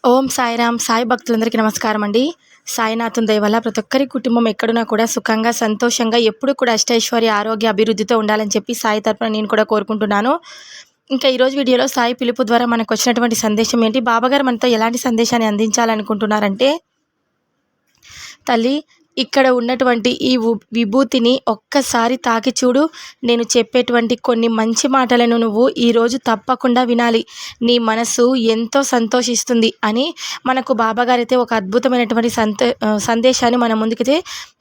ఓం సాయిరామ్. సాయి భక్తులందరికీ నమస్కారం అండి. సాయినాథుని దయ వల్ల ప్రతి ఒక్కరి కుటుంబం ఎక్కడున్నా కూడా సుఖంగా, సంతోషంగా, ఎప్పుడు కూడా అష్టైశ్వర్య, ఆరోగ్య, అభివృద్ధితో ఉండాలని చెప్పి సాయి తరపున నేను కూడా కోరుకుంటున్నాను. ఇంకా ఈరోజు వీడియోలో సాయి పిలుపు ద్వారా మనకు వచ్చినటువంటి సందేశం ఏంటి, బాబాగారు మనతో ఎలాంటి సందేశాన్ని అందించాలనుకుంటున్నారంటే, తల్లి ఇక్కడ ఉన్నటువంటి ఈ విభూతిని ఒక్కసారి తాకి చూడు. నేను చెప్పేటువంటి కొన్ని మంచి మాటలను నువ్వు ఈరోజు తప్పకుండా వినాలి. నీ మనసు ఎంతో సంతోషిస్తుంది అని మనకు బాబాగారైతే ఒక అద్భుతమైనటువంటి సందేశాన్ని మన ముందుకైతే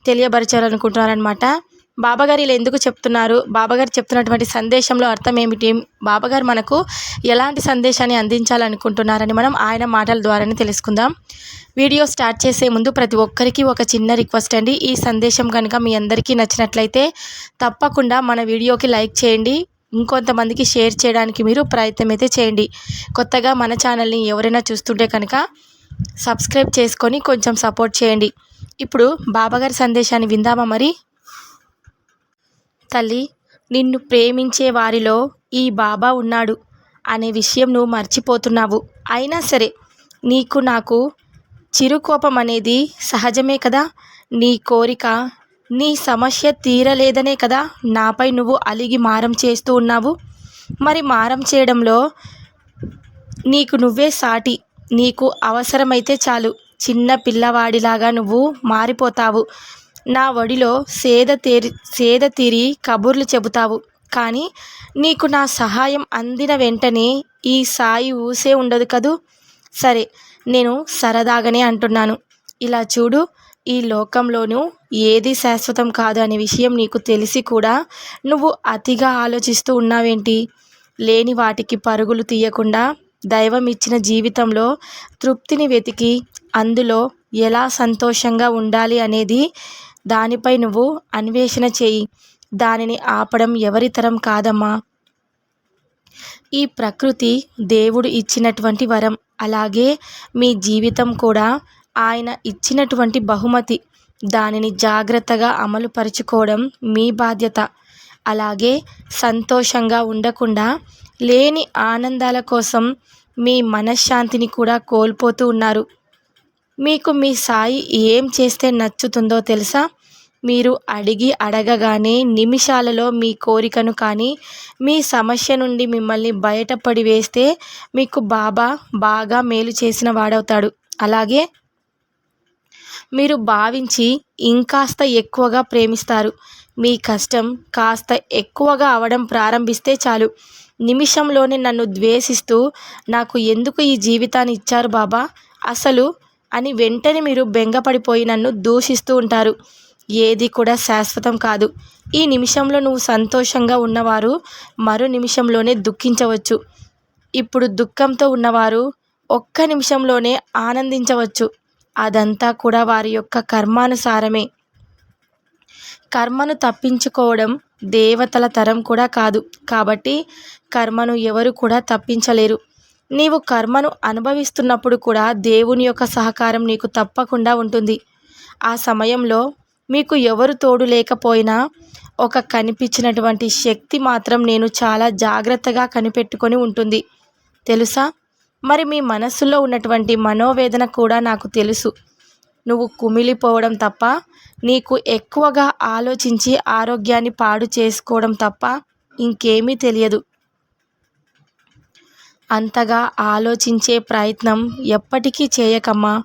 తెలియపరచాలనుకుంటున్నారనమాట. బాబాగారు ఇలా ఎందుకు చెప్తున్నారు, బాబాగారు చెప్తున్నటువంటి సందేశంలో అర్థం ఏమిటి, బాబాగారు మనకు ఎలాంటి సందేశాన్ని అందించాలనుకుంటున్నారని మనం ఆయన మాటల ద్వారానే తెలుసుకుందాం. వీడియో స్టార్ట్ చేసే ముందు ప్రతి ఒక్కరికి ఒక చిన్న రిక్వెస్ట్ అండి. ఈ సందేశం కనుక మీ అందరికీ నచ్చినట్లయితే తప్పకుండా మన వీడియోకి లైక్ చేయండి, ఇంకొంతమందికి షేర్ చేయడానికి మీరు ప్రయత్నం అయితే చేయండి. కొత్తగా మన ఛానల్ని ఎవరైనా చూస్తుంటే కనుక సబ్స్క్రైబ్ చేసుకొని కొంచెం సపోర్ట్ చేయండి. ఇప్పుడు బాబాగారి సందేశాన్ని విందామా మరి. తల్లి, నిన్ను ప్రేమించే వారిలో ఈ బాబా ఉన్నాడు అనే విషయం నువ్వు మర్చిపోతున్నావు. అయినా సరే నీకు నాకు చిరుకోపం అనేది సహజమే కదా. నీ కోరిక, నీ సమస్య తీరలేదనే కదా నాపై నువ్వు అలిగి మారం చేస్తూ ఉన్నావు. మరి మారం చేయడంలో నీకు నువ్వే సాటి. నీకు అవసరమైతే చాలు చిన్న పిల్లవాడిలాగా నువ్వు మారిపోతావు. నా ఒడిలో సేద తీరి కబుర్లు చెబుతావు. కానీ నీకు నా సహాయం అందిన వెంటనే ఈ సాయి ఊసే ఉండదు కదూ. సరే, నేను సరదాగానే అంటున్నాను. ఇలా చూడు, ఈ లోకంలోనూ ఏది శాశ్వతం కాదు అనే విషయం నీకు తెలిసి కూడా నువ్వు అతిగా ఆలోచిస్తూ ఉన్నావేంటి? లేని వాటికి పరుగులు తీయకుండా దైవం ఇచ్చిన జీవితంలో తృప్తిని వెతికి అందులో ఎలా సంతోషంగా ఉండాలి అనేది దానిపై నువ్వు అన్వేషణ చేయి. దానిని ఆపడం ఎవరితరం కాదమ్మా. ఈ ప్రకృతి దేవుడు ఇచ్చినటువంటి వరం. అలాగే మీ జీవితం కూడా ఆయన ఇచ్చినటువంటి బహుమతి. దానిని జాగ్రత్తగా అమలుపరుచుకోవడం మీ బాధ్యత. అలాగే సంతోషంగా ఉండకుండా లేని ఆనందాల కోసం మీ మనశ్శాంతిని కూడా కోల్పోతూ ఉన్నారు. మీకు మీ సాయి ఏం చేస్తే నచ్చుతుందో తెలుసా? మీరు అడగగానే నిమిషాలలో మీ కోరికను కానీ మీ సమస్య నుండి మిమ్మల్ని బయటపడి వేస్తే మీకు బాబా బాగా మేలు చేసిన వాడవుతాడు. అలాగే మీరు భావించి ఇంకాస్త ఎక్కువగా ప్రేమిస్తారు. మీ కష్టం కాస్త ఎక్కువగా అవడం ప్రారంభిస్తే చాలు, నిమిషంలోనే నన్ను ద్వేషిస్తూ నాకు ఎందుకు ఈ జీవితాన్ని ఇచ్చారు బాబా అసలు అని వెంటనే మీరు బెంగపడిపోయి నన్ను దూషిస్తూ ఉంటారు. ఏది కూడా శాశ్వతం కాదు. ఈ నిమిషంలో నువ్వు సంతోషంగా ఉన్నవారు మరో నిమిషంలోనే దుఃఖించవచ్చు. ఇప్పుడు దుఃఖంతో ఉన్నవారు ఒక్క నిమిషంలోనే ఆనందించవచ్చు. అదంతా కూడా వారి యొక్క కర్మానుసారమే. కర్మను తప్పించుకోవడం దేవతల తరం కూడా కాదు. కాబట్టి కర్మను ఎవరు కూడా తప్పించలేరు. నీవు కర్మను అనుభవిస్తున్నప్పుడు కూడా దేవుని యొక్క సహకారం నీకు తప్పకుండా ఉంటుంది. ఆ సమయంలో మీకు ఎవరు తోడు లేకపోయినా ఒక కనిపించినటువంటి శక్తి మాత్రం నేను చాలా జాగ్రత్తగా కనిపెట్టుకొని ఉంటుంది తెలుసా. మరి మీ మనస్సులో ఉన్నటువంటి మనోవేదన కూడా నాకు తెలుసు. నువ్వు కుమిలిపోవడం తప్ప, నీకు ఎక్కువగా ఆలోచించి ఆరోగ్యాన్ని పాడు చేసుకోవడం తప్ప ఇంకేమీ తెలియదు. అంతగా ఆలోచించే ప్రయత్నం ఎప్పటికీ చేయకమ్మా.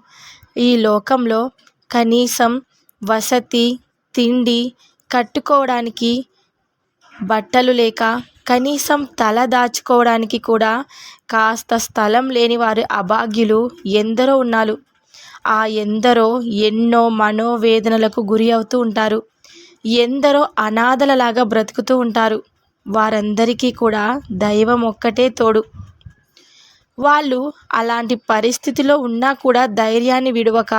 ఈ లోకంలో కనీసం వసతి, తిండి, కట్టుకోవడానికి బట్టలు లేక, కనీసం తల దాచుకోవడానికి కూడా కాస్త స్థలం లేని వారి అభాగ్యులు ఎందరో ఉన్నారు. ఆ ఎందరో ఎన్నో మనోవేదనలకు గురి అవుతూ ఉంటారు. ఎందరో అనాథలలాగా బ్రతుకుతూ ఉంటారు. వారందరికీ కూడా దైవం ఒక్కటే తోడు. వాళ్ళు అలాంటి పరిస్థితిలో ఉన్నా కూడా ధైర్యాన్ని విడవక,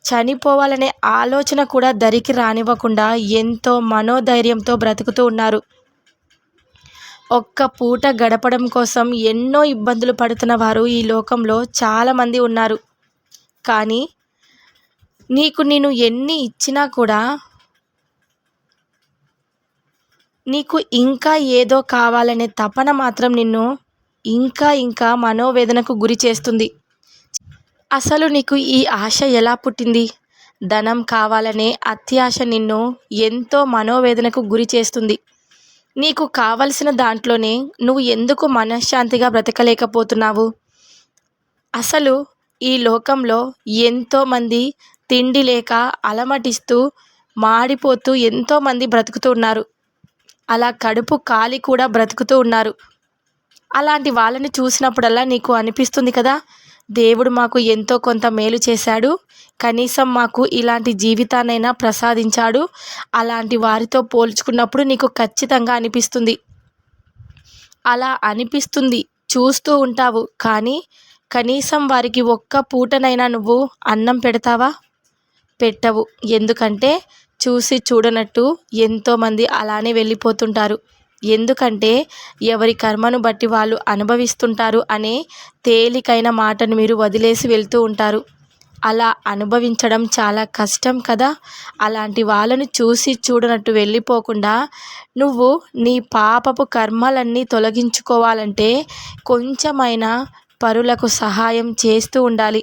చనిపోవాలనే ఆలోచన కూడా దరికి రానివ్వకుండా ఎంతో మనోధైర్యంతో బ్రతుకుతూ ఉన్నారు. ఒక్క పూట గడపడం కోసం ఎన్నో ఇబ్బందులు పడుతున్న వారు ఈ లోకంలో చాలామంది ఉన్నారు. కానీ నీకు నేను ఎన్ని ఇచ్చినా కూడా నీకు ఇంకా ఏదో కావాలనే తపన మాత్రం నిన్ను ఇంకా ఇంకా మనోవేదనకు గురి చేస్తుంది. అసలు నీకు ఈ ఆశ ఎలా పుట్టింది? ధనం కావాలనే అత్యాశ నిన్ను ఎంతో మనోవేదనకు గురి చేస్తుంది. నీకు కావలసిన దాంట్లోనే నువ్వు ఎందుకు మనశ్శాంతిగా బ్రతకలేకపోతున్నావు? అసలు ఈ లోకంలో ఎంతోమంది తిండి లేక అలమటిస్తూ, మాడిపోతూ ఎంతోమంది బ్రతుకుతూ ఉన్నారు. అలా కడుపు కాలి కూడా బ్రతుకుతూ ఉన్నారు. అలాంటి వాళ్ళని చూసినప్పుడల్లా నీకు అనిపిస్తుంది కదా, దేవుడు మాకు ఎంతో కొంత మేలు చేశాడు, కనీసం మాకు ఇలాంటి జీవితాన్నైనా ప్రసాదించాడు. అలాంటి వారితో పోల్చుకున్నప్పుడు నీకు ఖచ్చితంగా అనిపిస్తుంది. అలా అనిపిస్తుంది, చూస్తూ ఉంటావు. కానీ కనీసం వారికి ఒక్క పూటనైనా నువ్వు అన్నం పెడతావా? పెట్టవు. ఎందుకంటే చూసి చూడనట్టు ఎంతోమంది అలానే వెళ్ళిపోతుంటారు. ఎందుకంటే ఎవరి కర్మను బట్టి వాళ్ళు అనుభవిస్తుంటారు అనే తేలికైన మాటను మీరు వదిలేసి వెళ్తూ ఉంటారు. అలా అనుభవించడం చాలా కష్టం కదా. అలాంటి వాళ్ళను చూసి చూడనట్టు వెళ్ళిపోకుండా నువ్వు నీ పాపపు కర్మలన్నీ తొలగించుకోవాలంటే కొంచెమైనా పరులకు సహాయం చేస్తూ ఉండాలి.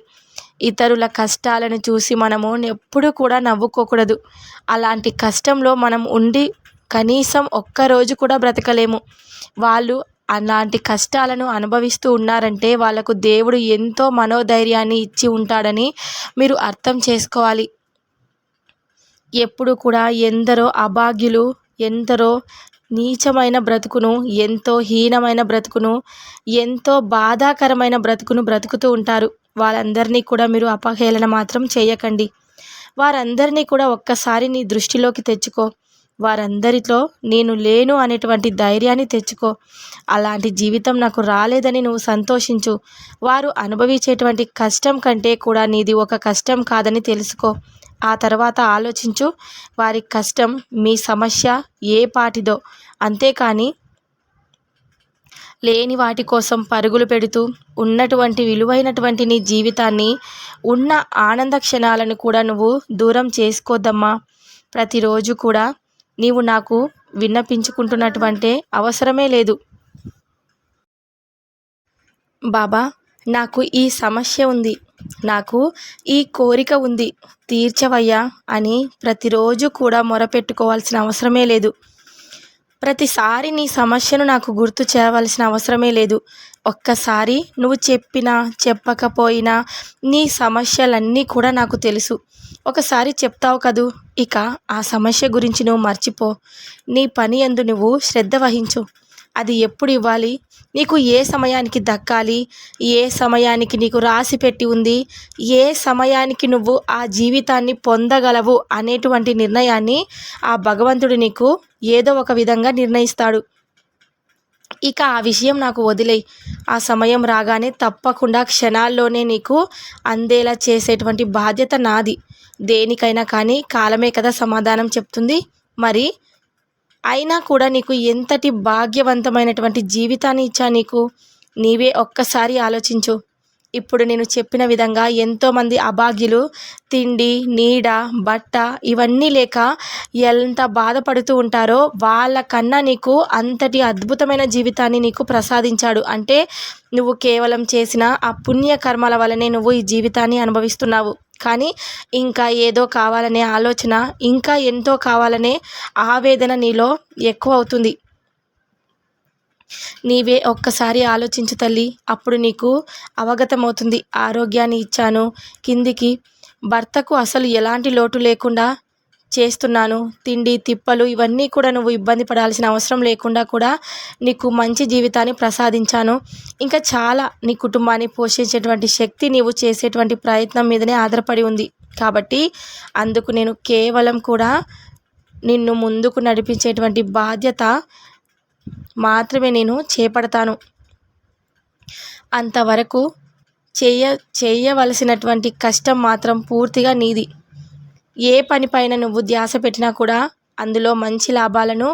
ఇతరుల కష్టాలను చూసి మనము ఎప్పుడూ కూడా నవ్వుకోకూడదు. అలాంటి కష్టంలో మనం ఉండి కనీసం ఒక్కరోజు కూడా బ్రతకలేము. వాళ్ళు అలాంటి కష్టాలను అనుభవిస్తూ ఉన్నారంటే వాళ్ళకు దేవుడు ఎంతో మనోధైర్యాన్ని ఇచ్చి ఉంటాడని మీరు అర్థం చేసుకోవాలి. ఎప్పుడు కూడా ఎందరో అభాగ్యులు, ఎందరో నీచమైన బ్రతుకును, ఎంతో హీనమైన బ్రతుకును, ఎంతో బాధాకరమైన బ్రతుకును బ్రతుకుతూ ఉంటారు. వాళ్ళందరినీ కూడా మీరు అపహేళన మాత్రం చేయకండి. వారందరినీ కూడా ఒక్కసారి నీ దృష్టిలోకి తెచ్చుకో. వారందరితో నేను లేను అనేటువంటి ధైర్యాన్ని తెచ్చుకో. అలాంటి జీవితం నాకు రాలేదని నువ్వు సంతోషించు. వారు అనుభవించేటువంటి కష్టం కంటే కూడా నీది ఒక కష్టం కాదని తెలుసుకో. ఆ తర్వాత ఆలోచించు, వారి కష్టం మీ సమస్య ఏ పాటిదో. అంతేకాని లేని వాటి కోసం పరుగులు పెడుతూ ఉన్నటువంటి విలువైనటువంటి నీ జీవితాన్ని, ఉన్న ఆనంద క్షణాలను కూడా నువ్వు దూరం చేసుకోద్దమ్మా. ప్రతిరోజు కూడా నీవు నాకు విన్నపించుకుంటున్నటువంటి అవసరమే లేదు. బాబా, నాకు ఈ సమస్య ఉంది, నాకు ఈ కోరిక ఉంది, తీర్చవయ్యా అని ప్రతిరోజు కూడా మొరపెట్టుకోవాల్సిన అవసరమే లేదు. ప్రతిసారి నీ సమస్యను నాకు గుర్తు చేయవలసిన అవసరమే లేదు. ఒక్కసారి నువ్వు చెప్పినా చెప్పకపోయినా నీ సమస్యలన్నీ కూడా నాకు తెలుసు. ఒకసారి చెప్తావు కదూ, ఇక ఆ సమస్య గురించి నువ్వు మర్చిపో. నీ పని యందు నువ్వు శ్రద్ధ వహించు. అది ఎప్పుడు ఇవ్వాలి, నీకు ఏ సమయానికి దక్కాలి, ఏ సమయానికి నీకు రాసి పెట్టి ఉంది, ఏ సమయానికి నువ్వు ఆ జీవితాన్ని పొందగలవు అనేటువంటి నిర్ణయాన్ని ఆ భగవంతుడు నీకు ఏదో ఒక విధంగా నిర్ణయిస్తాడు. ఇక ఆ విషయం నాకు వదిలేయి. ఆ సమయం రాగానే తప్పకుండా క్షణాల్లోనే నీకు అందేలా చేసేటువంటి బాధ్యత నాది. దేనికైనా కానీ కాలమే కదా సమాధానం చెప్తుంది. మరి అయినా కూడా నీకు ఎంతటి భాగ్యవంతమైనటువంటి జీవితాన్ని ఇచ్చా నీకు. నీవే ఒక్కసారి ఆలోచించు. ఇప్పుడు నేను చెప్పిన విధంగా ఎంతోమంది అభాగ్యులు తిండి, నీడ, బట్ట ఇవన్నీ లేక ఎంత బాధపడుతూ ఉంటారో వాళ్ళకన్నా నీకు అంతటి అద్భుతమైన జీవితాన్ని నీకు ప్రసాదించాడు. అంటే నువ్వు కేవలం చేసిన ఆ పుణ్య కర్మల వల్లనే నువ్వు ఈ జీవితాన్ని అనుభవిస్తున్నావు. కానీ ఇంకా ఏదో కావాలనే ఆలోచన, ఇంకా ఎంతో కావాలనే ఆవేదన నీలో ఎక్కువ అవుతుంది. నీవే ఒక్కసారి ఆలోచించు తల్లి. అప్పుడు నీకు అవగతమవుతుంది. ఆరోగ్యాన్ని ఇచ్చాను కిందికి, భర్తకు అసలు ఎలాంటి లోటు లేకుండా చేస్తున్నాను, తిండి తిప్పలు ఇవన్నీ కూడా నువ్వు ఇబ్బంది పడాల్సిన అవసరం లేకుండా కూడా నీకు మంచి జీవితాన్ని ప్రసాదించాను. ఇంకా చాలా నీ కుటుంబాన్ని పోషించేటువంటి శక్తి నీవు చేసేటువంటి ప్రయత్నం మీదనే ఆధారపడి ఉంది. కాబట్టి అందుకు నేను కేవలం కూడా నిన్ను ముందుకు నడిపించేటువంటి బాధ్యత మాత్రమే నేను చేపడతాను. అంతవరకు చేయవలసినటువంటి కష్టం మాత్రం పూర్తిగా నీది. ఏ పనిపైన నువ్వు ధ్యాస పెట్టినా కూడా అందులో మంచి లాభాలను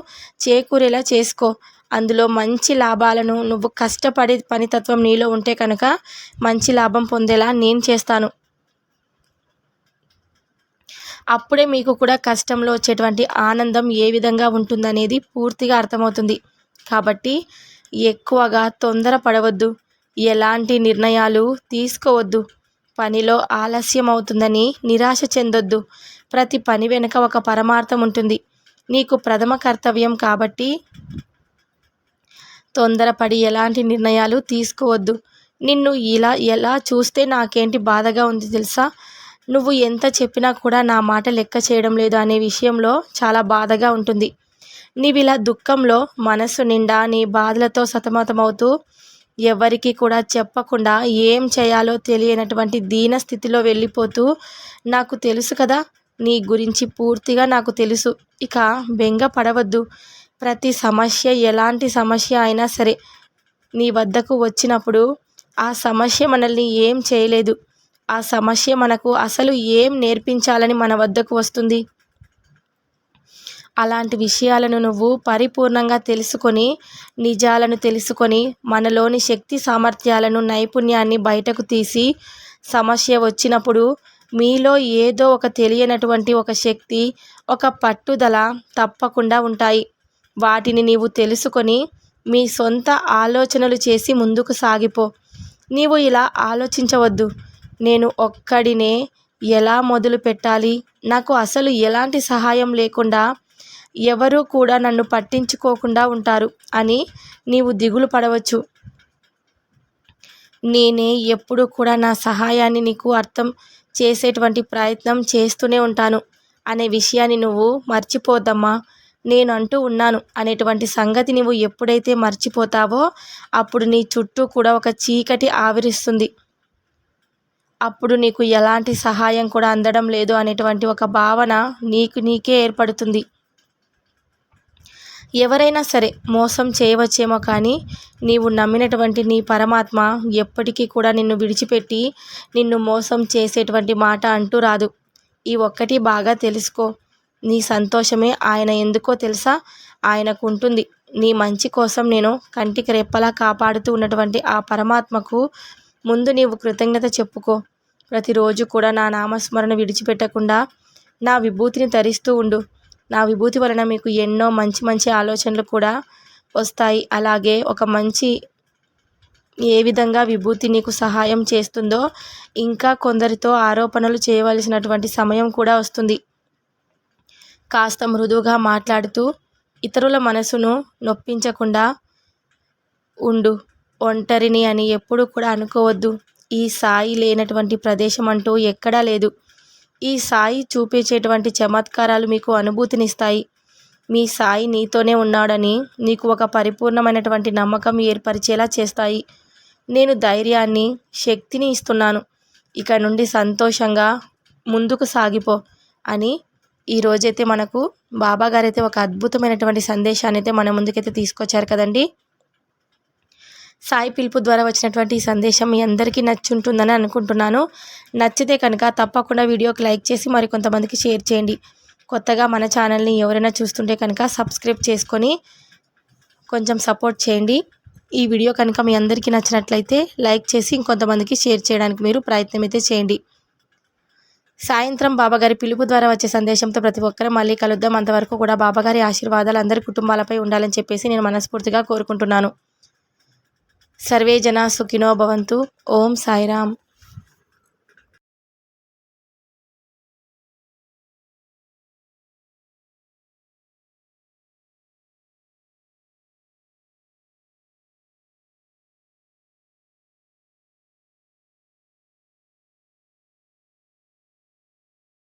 చేకూరేలా చేసుకో. అందులో మంచి లాభాలను నువ్వు కష్టపడే పనితత్వం నీలో ఉంటే కనుక మంచి లాభం పొందేలా నేను చేస్తాను. అప్పుడే మీకు కూడా కష్టంలో వచ్చేటువంటి ఆనందం ఏ విధంగా ఉంటుందనేది పూర్తిగా అర్థమవుతుంది. కాబట్టి ఎక్కువగా తొందరపడవద్దు, ఎలాంటి నిర్ణయాలు తీసుకోవద్దు. పనిలో ఆలస్యం అవుతుందని నిరాశ చెందొద్దు. ప్రతి పని వెనుక ఒక పరమార్థం ఉంటుంది. నీకు ప్రథమ కర్తవ్యం కాబట్టి తొందరపడి ఎలాంటి నిర్ణయాలు తీసుకోవద్దు. నిన్ను ఇలా ఎలా చూస్తే నాకేంటి బాధగా ఉంది తెలుసా? నువ్వు ఎంత చెప్పినా కూడా నా మాట లెక్క చేయడం లేదు అనే విషయంలో చాలా బాధగా ఉంటుంది. నీవిలా దుఃఖంలో మనసు నిండా నీ బాధలతో సతమతమవుతూ ఎవరికి కూడా చెప్పకుండా ఏం చేయాలో తెలియనటువంటి దీన స్థితిలో వెళ్ళిపోతూ నాకు తెలుసు కదా, నీ గురించి పూర్తిగా నాకు తెలుసు. ఇక బెంగ పడవద్దు. ప్రతి సమస్య ఎలాంటి సమస్య అయినా సరే నీ వద్దకు వచ్చినప్పుడు ఆ సమస్య మనల్ని ఏం చేయలేదు. ఆ సమస్య మనకు అసలు ఏం నేర్పించాలని మన వద్దకు వస్తుంది. అలాంటి విషయాలను నువ్వు పరిపూర్ణంగా తెలుసుకొని, నిజాలను తెలుసుకొని, మనలోని శక్తి సామర్థ్యాలను నైపుణ్యాన్ని బయటకు తీసి, సమస్య వచ్చినప్పుడు మీలో ఏదో ఒక తెలియనటువంటి ఒక శక్తి, ఒక పట్టుదల తప్పకుండా ఉంటాయి. వాటిని నీవు తెలుసుకొని మీ సొంత ఆలోచనలు చేసి ముందుకు సాగిపో. నీవు ఇలా ఆలోచించవద్దు, నేను ఒక్కడినే ఎలా మొదలు పెట్టాలి, నాకు అసలు ఎలాంటి సహాయం లేకుండా ఎవరూ కూడా నన్ను పట్టించుకోకుండా ఉంటారు అని నీవు దిగులు పడవచ్చు. నేనే ఎప్పుడూ కూడా నా సహాయాన్ని నీకు అర్థం చేసేటువంటి ప్రయత్నం చేస్తూనే ఉంటాను అనే విషయాన్ని నువ్వు మర్చిపోద్దమ్మా. నేను అంటూ ఉన్నాను అనేటువంటి సంగతి నువ్వు ఎప్పుడైతే మర్చిపోతావో అప్పుడు నీ చుట్టూ కూడా ఒక చీకటి ఆవరిస్తుంది. అప్పుడు నీకు ఎలాంటి సహాయం కూడా అందడం లేదు అనేటువంటి ఒక భావన నీకే ఏర్పడుతుంది. ఎవరైనా సరే మోసం చేయవచ్చేమో కానీ నీవు నమ్మినటువంటి నీ పరమాత్మ ఎప్పటికీ కూడా నిన్ను విడిచిపెట్టి నిన్ను మోసం చేసేటువంటి మాట అంటూ రాదు. ఈ ఒక్కటి బాగా తెలుసుకో. నీ సంతోషమే ఆయన ఎందుకో తెలుసా? ఆయనకు ఉంటుంది. నీ మంచి కోసం నేను కంటికి రెప్పలా కాపాడుతూ ఉన్నటువంటి ఆ పరమాత్మకు ముందు నీవు కృతజ్ఞత చెప్పుకో. ప్రతిరోజు కూడా నా నామస్మరణ విడిచిపెట్టకుండా నా విభూతిని ధరిస్తూ ఉండు. నా విభూతి వలన మీకు ఎన్నో మంచి మంచి ఆలోచనలు కూడా వస్తాయి. అలాగే ఒక మంచి ఏ విధంగా విభూతి నీకు సహాయం చేస్తుందో ఇంకా కొందరితో ఆరోపణలు చేయవలసినటువంటి సమయం కూడా వస్తుంది. కాస్త మృదువుగా మాట్లాడుతూ ఇతరుల మనసును నొప్పించకుండా ఉండు. ఒంటరిని అని ఎప్పుడూ కూడా అనుకోవద్దు. ఈ సాయి లేనటువంటి ప్రదేశం అంటూ ఎక్కడా లేదు. ఈ సాయి చూపించేటువంటి చమత్కారాలు మీకు అనుభూతినిస్తాయి. మీ సాయి నీతోనే ఉన్నాడని నీకు ఒక పరిపూర్ణమైనటువంటి నమ్మకం ఏర్పరిచేలా చేస్తాయి. నేను ధైర్యాన్ని, శక్తిని ఇస్తున్నాను. ఇక నుండి సంతోషంగా ముందుకు సాగిపో అని ఈరోజైతే మనకు బాబాగారైతే ఒక అద్భుతమైనటువంటి సందేశాన్ని అయితే మన ముందుకైతే తీసుకొచ్చారు కదండి. సాయి పిలుపు ద్వారా వచ్చినటువంటి ఈ సందేశం మీ అందరికీ నచ్చుంటుందని అనుకుంటున్నాను. నచ్చితే కనుక తప్పకుండా వీడియోకి లైక్ చేసి మరికొంతమందికి షేర్ చేయండి. కొత్తగా మన ఛానల్ని ఎవరైనా చూస్తుంటే కనుక సబ్స్క్రైబ్ చేసుకొని కొంచెం సపోర్ట్ చేయండి. ఈ వీడియో కనుక మీ అందరికీ నచ్చినట్లయితే లైక్ చేసి ఇంకొంతమందికి షేర్ చేయడానికి మీరు ప్రయత్నం అయితే చేయండి. సాయంత్రం బాబాగారి పిలుపు ద్వారా వచ్చే సందేశంతో ప్రతి ఒక్కరూ మళ్ళీ కలుద్దాం. అంతవరకు కూడా బాబాగారి ఆశీర్వాదాలు అందరి కుటుంబాలపై ఉండాలని చెప్పేసి నేను మనస్ఫూర్తిగా కోరుకుంటున్నాను. సర్వే జనా సుఖినో భవంతు. ఓం సాయిరామ్.